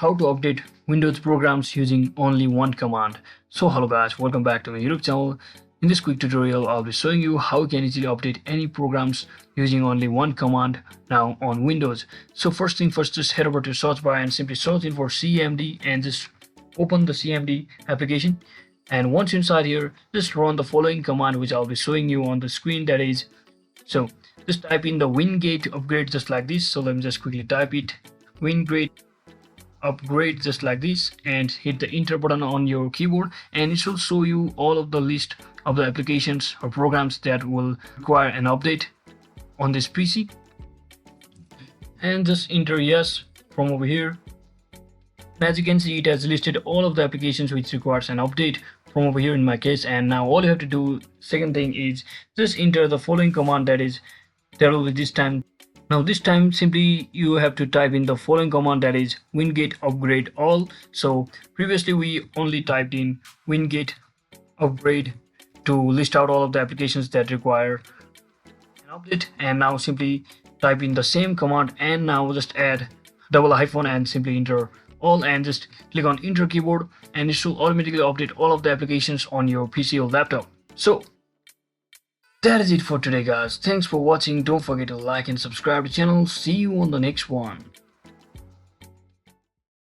how to update Windows programs using only one command. So hello guys, welcome back to my YouTube channel. In this quick tutorial, I'll be showing you how you can easily update any programs using only one command now on Windows. So first thing first, just head over to search bar and simply search in for CMD and just open the CMD application. And once inside here, just run the following command which I'll be showing you on the screen, that is, so just type in the WinGate upgrade just like this. So let me just quickly type it, WinGate upgrade just like this, and hit the enter button on your keyboard, and it should show you all of the list of the applications or programs that will require an update on this PC, and just enter yes from over here. As you can see, it has listed all of the applications which requires an update from over here in my case. And now all you have to do, second thing, is just enter the following command, that is, there will be this time. Now this time simply you have to type in the following command, that is WinGate upgrade all. So previously we only typed in WinGate upgrade to list out all of the applications that require an update, and now simply type in the same command and now just add double hyphen and simply enter all, and just click on enter keyboard, and it should automatically update all of the applications on your PC or laptop. So that is it for today guys. Thanks for watching. Don't forget to like and subscribe to the channel. See you on the next one.